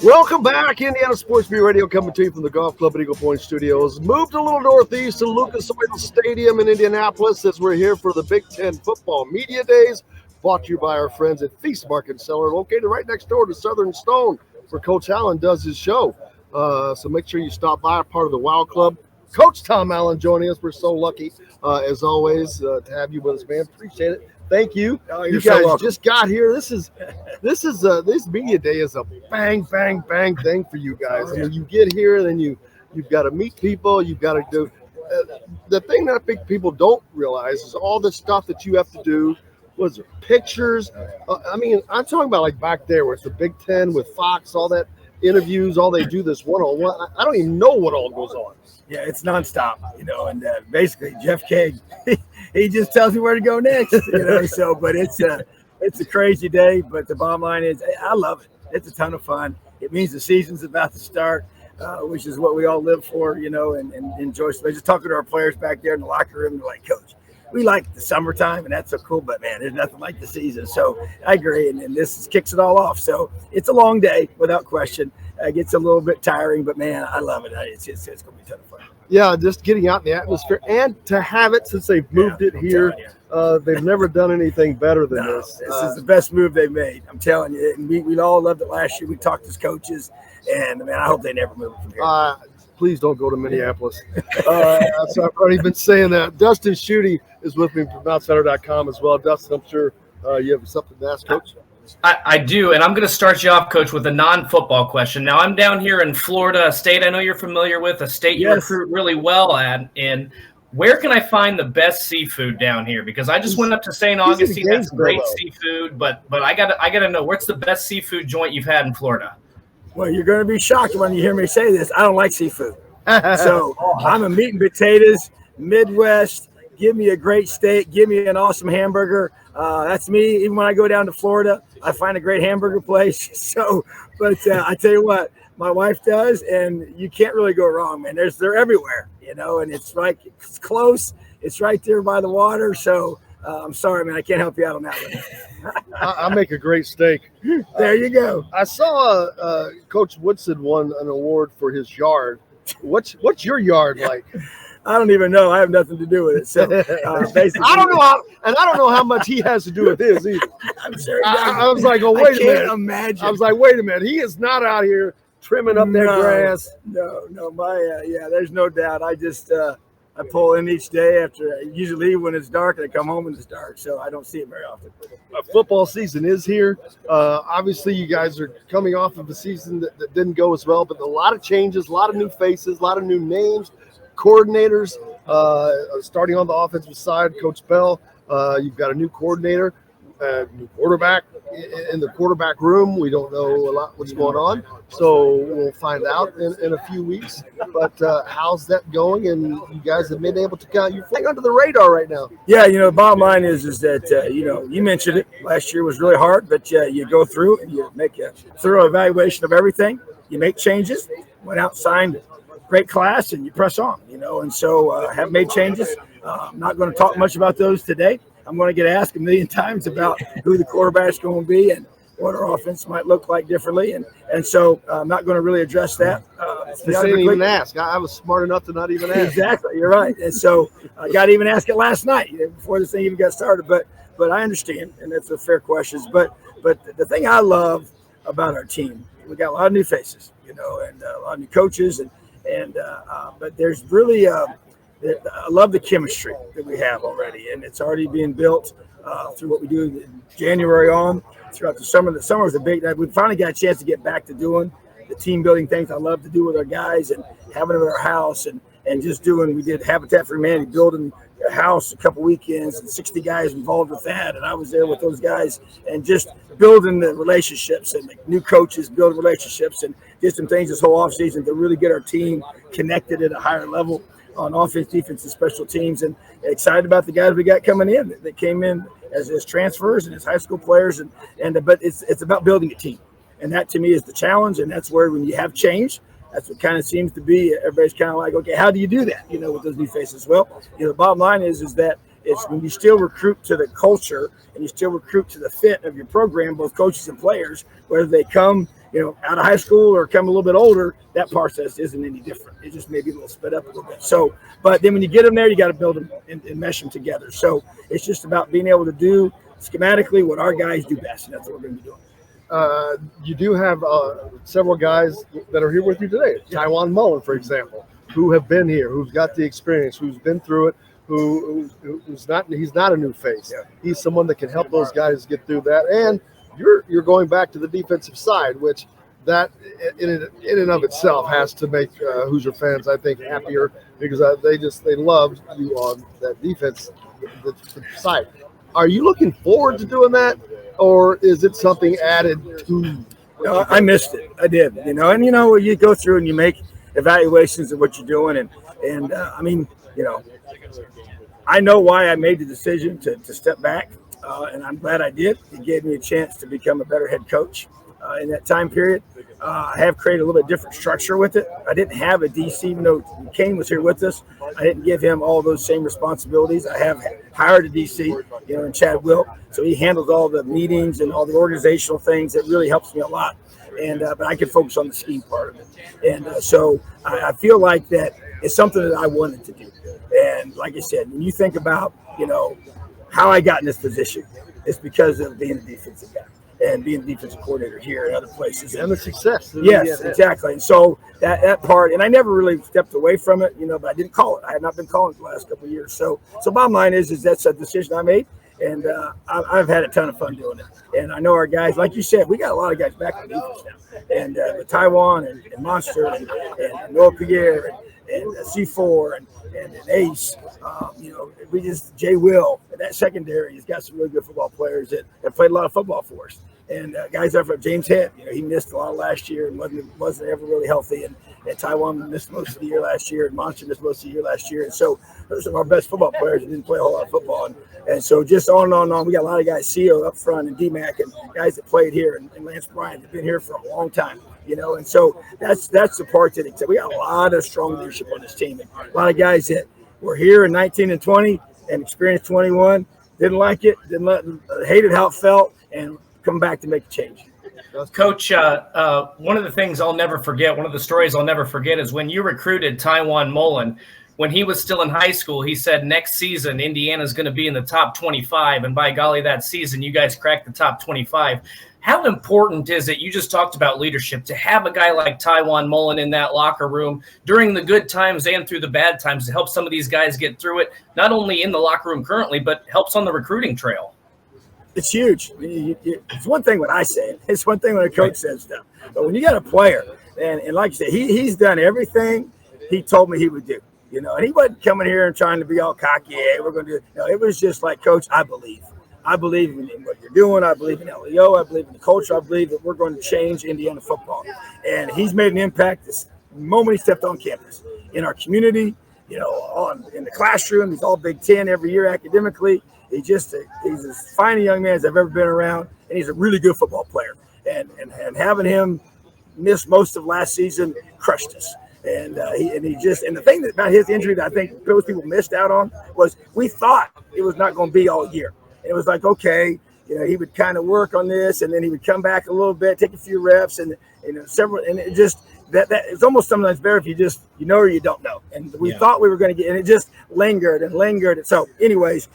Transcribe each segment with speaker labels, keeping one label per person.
Speaker 1: Welcome back, Indiana Sports Beat Radio, coming to you from the Golf Club at Eagle Point Studios. Moved a little northeast to Lucas Oil Stadium in Indianapolis as we're here for the Big Ten Football Media Days, brought to you by our friends at Feast Market Cellar, located right next door to Southern Stone, where Coach Allen does his show. So make sure you stop by, part of the Wow Club. Coach Tom Allen joining us. We're so lucky, as always, to have you with us, man. Appreciate it. Thank you.
Speaker 2: Oh,
Speaker 1: you guys
Speaker 2: so
Speaker 1: just got here. This media day is a bang thing for you guys. I mean, you get here, and then you've got to meet people. You've got to do the thing that I think people don't realize is all the stuff that you have to do. Was it pictures? I mean, I'm talking about like back there where it's the Big Ten with Fox, all that interviews, all they do this one-on-one. I don't even know what all goes on.
Speaker 2: Yeah, it's nonstop, and basically Jeff K, he just tells me where to go next, So, but it's a crazy day. But the bottom line is, I love it. It's a ton of fun. It means the season's about to start, which is what we all live for, and enjoy. So just talking to our players back there in the locker room, they're like, Coach, we like the summertime, and that's so cool. But man, there's nothing like the season. So I agree, and this kicks it all off. So it's a long day, without question. It gets a little bit tiring, but man, I love it. It's going to be a ton of fun.
Speaker 1: Yeah, just getting out in the atmosphere and to have it since they've moved it here. They've never done anything better than this.
Speaker 2: This is the best move they've made. I'm telling you. And we all loved it last year. We talked as coaches, and man, I hope they never move it from here.
Speaker 1: Please don't go to Minneapolis. So I've already been saying that. Dustin Schutte is with me from OutCenter.com as well. Dustin, I'm sure you have something to ask, Coach.
Speaker 3: I do, and I'm going to start you off, Coach, with a non-football question. Now, I'm down here in Florida, a state I know you're familiar with, a state you recruit really well at, and where can I find the best seafood down here? Because I just went up to St. Augustine, that's great seafood, but I gotta know, what's the best seafood joint you've had in Florida?
Speaker 2: Well, you're going to be shocked when you hear me say this. I don't like seafood. So I'm a meat and potatoes, Midwest. Give me a great steak. Give me an awesome hamburger. That's me. Even when I go down to Florida, I find a great hamburger place. So, but I tell you what, my wife does, and you can't really go wrong, man. They're everywhere, and it's like it's close. It's right there by the water. So I'm sorry, man, I can't help you out on that one.
Speaker 1: I make a great steak.
Speaker 2: There you go.
Speaker 1: I saw Coach Woodson won an award for his yard. What's your yard like?
Speaker 2: I don't even know. I have nothing to do with it. So basically,
Speaker 1: I don't know how much he has to do with this either.
Speaker 2: I'm sure.
Speaker 1: I was like, wait a minute.
Speaker 2: Imagine.
Speaker 1: I was like, wait a minute. He is not out here trimming up that grass.
Speaker 2: No. There's no doubt. I just I pull in each day after. I usually leave when it's dark, and I come home when it's dark. So I don't see it very often.
Speaker 1: Football season is here. Obviously, you guys are coming off of a season that didn't go as well, but a lot of changes, a lot of new faces, a lot of new names. Coordinators, starting on the offensive side, Coach Bell. You've got a new coordinator, new quarterback in the quarterback room. We don't know a lot what's going on, so we'll find out in a few weeks. But how's that going? And you guys have been able to you're flying under the radar right now.
Speaker 2: Yeah, the bottom line is that you mentioned it. Last year was really hard, but you go through and you make a thorough evaluation of everything. You make changes. Went out, signed great class, and you press on, and so have made changes. I'm not going to talk much about those today. I'm going to get asked a million times about who the quarterback's going to be and what our offense might look like differently, and so I'm not going to really address that.
Speaker 1: Just didn't even ask. I was smart enough to not even ask.
Speaker 2: Exactly, you're right. And so I got to even ask it last night before this thing even got started. But I understand, and that's a fair question. But the thing I love about our team, we got a lot of new faces, and a lot of new coaches, but there's really I love the chemistry that we have already, and it's already being built through what we do in January on throughout the summer. The summer was a big night. We finally got a chance to get back to doing the team building things I love to do with our guys and having them at our house and just doing. We did Habitat for Humanity, building a house a couple weekends, and 60 guys involved with that, and I was there with those guys and just building the relationships and the new coaches building relationships and did some things this whole offseason to really get our team connected at a higher level on offense, defense, and special teams, and excited about the guys we got coming in that came in as transfers and as high school players, but it's about building a team, and that to me is the challenge, and that's where when you have change, that's what kind of seems to be. Everybody's kind of like, okay, how do you do that? With those new faces. Well, the bottom line is that it's when you still recruit to the culture and you still recruit to the fit of your program, both coaches and players, whether they come out of high school or come a little bit older, that process isn't any different. It just maybe a little sped up a little bit. So, but then when you get them there, you got to build them and mesh them together. So it's just about being able to do schematically what our guys do best, and that's what we're going to be doing.
Speaker 1: You do have several guys that are here with you today. Taiwan Mullen, for example, who have been here, who've got the experience, who's been through it, he's not a new face. Yeah. He's someone that can help those guys get through that. And you're going back to the defensive side, which that in and of itself has to make Hoosier fans, I think, happier, because they love you on that defense the side. Are you looking forward to doing that, or is it something added to?
Speaker 2: I missed it. I did. And you go through and you make evaluations of what you're doing, and I mean, I know why I made the decision to step back, and I'm glad I did. It gave me a chance to become a better head coach in that time period. I have created a little bit different structure with it. I didn't have a DC, even though Kane was here with us. I didn't give him all those same responsibilities. I have hired a DC, in Chad Wilt, so he handles all the meetings and all the organizational things. That really helps me a lot. And but I can focus on the scheme part of it. And so I feel like that it's something that I wanted to do. And like I said, when you think about, how I got in this position, it's because of being a defensive guy and being a defensive coordinator here and other places.
Speaker 1: And the success.
Speaker 2: Yes, exactly. And so that part, and I never really stepped away from it, but I didn't call it. I have not been calling it the last couple of years. So bottom line is that's a decision I made. And I've had a ton of fun doing it. And I know our guys, like you said, we got a lot of guys back on defense now. And with Taiwan and Monster and Noah Pierre and C4 and Ace, we just Jay Will. And that secondary has got some really good football players that played a lot of football for us. And guys like James Head, he missed a lot last year and wasn't ever really healthy. And Taiwan missed most of the year last year, and Monster missed most of the year last year. And so those are our best football players that didn't play a whole lot of football. And so just on and on and on, we got a lot of guys, CO up front and DMAC and guys that played here and Lance Bryant have been here for a long time, And so that's the part that we got a lot of strong leadership on this team. And a lot of guys that were here in 19 and 20 and experienced 21, didn't like it, hated how it felt, and come back to make a change.
Speaker 3: Coach, one of the things I'll never forget, one of the stories I'll never forget is when you recruited Taiwan Mullen. When he was still in high school, he said next season Indiana's going to be in the top 25, and by golly, that season you guys cracked the top 25. How important is it, you just talked about leadership, to have a guy like Taiwan Mullen in that locker room during the good times and through the bad times to help some of these guys get through it, not only in the locker room currently, but helps on the recruiting trail?
Speaker 2: It's huge. It's one thing when I say it. It's one thing when a coach says stuff. But when you got a player, and like you said, he's done everything he told me he would do. And he wasn't coming here and trying to be all cocky. Hey, we're going to do it. No, it was just like, Coach, I believe. I believe in what you're doing. I believe in LEO. I believe in the culture. I believe that we're going to change Indiana football. And he's made an impact the moment he stepped on campus, in our community, in the classroom. He's all Big Ten every year academically. He's as fine a young man as I've ever been around, and he's a really good football player. And having him miss most of last season crushed us. And the thing about his injury that I think those people missed out on was we thought it was not going to be all year. And it was like, okay, he would kind of work on this, and then he would come back a little bit, take a few reps, and several, and it just that it's almost sometimes better if you just or you don't know. And we thought we were going to get, and it just lingered and lingered. So, anyways,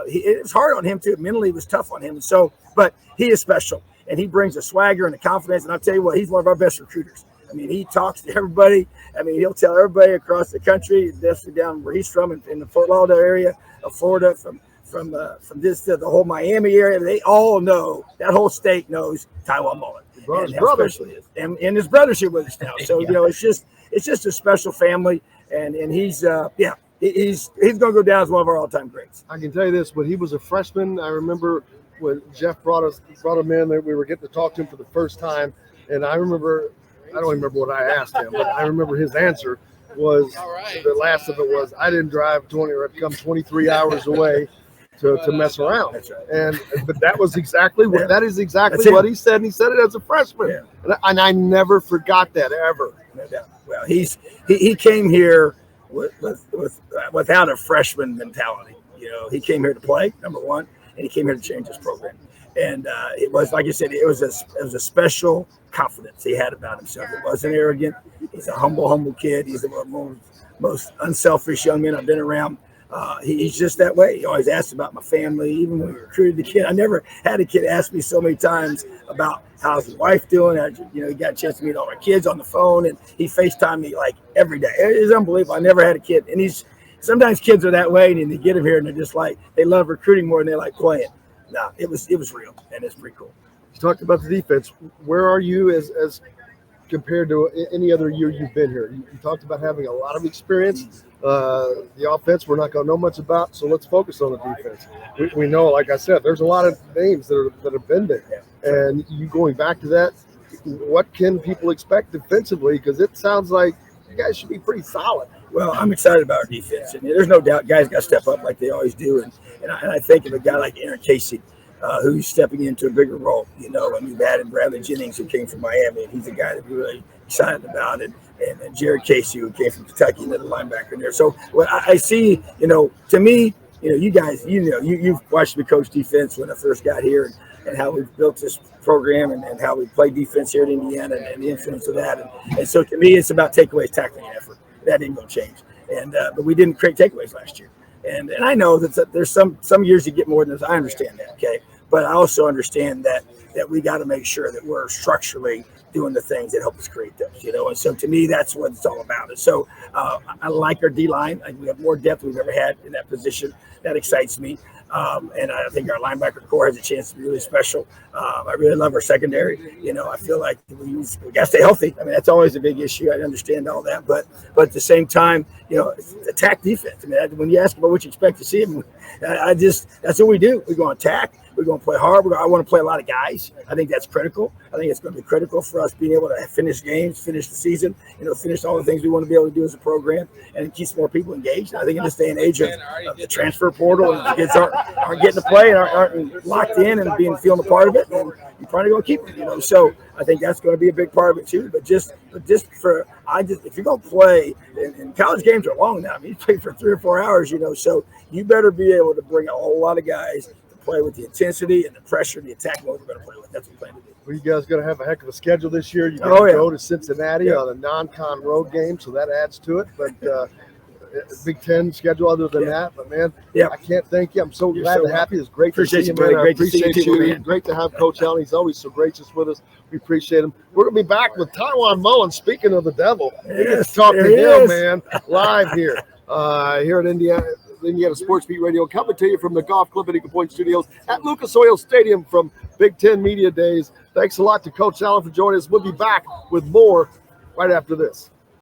Speaker 2: it was hard on him too. Mentally, it was tough on him. And so, but he is special, and he brings a swagger and a confidence. And I'll tell you what, he's one of our best recruiters. I mean, he talks to everybody. I mean, he'll tell everybody across the country, especially down where he's from in the Fort Lauderdale area of Florida, from this to the whole Miami area. They all know, that whole state knows Taiwan Mullen.
Speaker 1: His brother
Speaker 2: and his brother's here with us now. So it's just a special family, and he's going to go down as one of our all-time greats.
Speaker 1: I can tell you this: when he was a freshman, I remember when Jeff brought him in, that we were getting to talk to him for the first time, and I don't remember what I asked him, but I remember his answer was, the last of it was, I didn't drive 20 or come 23 hours away to mess around. That's right. But that was exactly what that is exactly what he said. And he said it as a freshman. Yeah. And I never forgot that ever.
Speaker 2: No doubt. Well, he came here without a freshman mentality. He came here to play, number one, and he came here to change his program. And it was, like I said, it was a special confidence he had about himself. It wasn't arrogant. He's a humble kid. He's the most unselfish young man I've been around. He's just that way. He always asks about my family. Even when we recruited the kid, I never had a kid ask me so many times about how's his wife doing. He got a chance to meet all my kids on the phone, and he FaceTimed me like every day. It's unbelievable. I never had a kid, and sometimes kids are that way, and they get him here, and they're just like they love recruiting more than they like playing. No, it was real, and it's pretty cool.
Speaker 1: You talked about the defense. Where are you as compared to any other year you've been here? You talked about having a lot of experience. The offense we're not going to know much about, so let's focus on the defense. We know, like I said, there's a lot of names that have been there. And you going back to that, what can people expect defensively? Because it sounds like you guys should be pretty solid.
Speaker 2: Well, I'm excited about our defense. And there's no doubt guys got to step up like they always do. And I think of a guy like Aaron Casey, who's stepping into a bigger role, and we've added Bradley Jennings, who came from Miami, and he's a guy that we're really excited about, and Jared Casey, who came from Kentucky, another linebacker in there. So what I see, to me, you guys, you've watched me coach defense when I first got here, and how we've built this program and how we play defense here at Indiana and the influence of that. And so to me, it's about takeaways, tackling, and effort. That ain't going to change. But we didn't create takeaways last year. And I know that there's some years you get more than this. I understand that, okay? But I also understand that we got to make sure that we're structurally doing the things that help us create those, And so to me, that's what it's all about. And so I like our D-line. We have more depth we've ever had in that position. That excites me. And I think our linebacker core has a chance to be really special. I really love our secondary. I feel like we got to stay healthy. I mean, that's always a big issue. I understand all that. But at the same time, attack defense. I mean, when you ask about what you expect to see, that's what we do. We're going to attack. We're going to play hard. I want to play a lot of guys. I think that's critical. I think it's going to be critical for us being able to finish games, finish the season, finish all the things we want to be able to do as a program, and it keeps more people engaged. I think in this day and age of the transfer portal, and the kids aren't getting to play and aren't locked in and feeling a part of it, and you're probably going to keep them. So I think that's going to be a big part of it too. But if you're going to play, and college games are long now. I mean, you play for 3 or 4 hours, so you better be able to bring a whole lot of guys to play with the intensity and the pressure and the attack mode we're going to play with. That's what we plan to do.
Speaker 1: Well, you guys going to have a heck of a schedule this year. You got to go to Cincinnati on a non-con road game, so that adds to it. But Big Ten schedule other than that. But, man, I can't thank you. I'm so glad to have you. It's great to see you, man. I appreciate you. Great to have Coach Allen. He's always so gracious with us. We appreciate him. We're going to be back with Taiwan Mullen. Speaking of the devil, we get to talk to him, man, live here at Indiana Sports Beat Radio, coming to you from the Golf Club at Eagle Point Studios at Lucas Oil Stadium from Big Ten Media Days. Thanks a lot to Coach Allen for joining us. We'll be back with more right after this.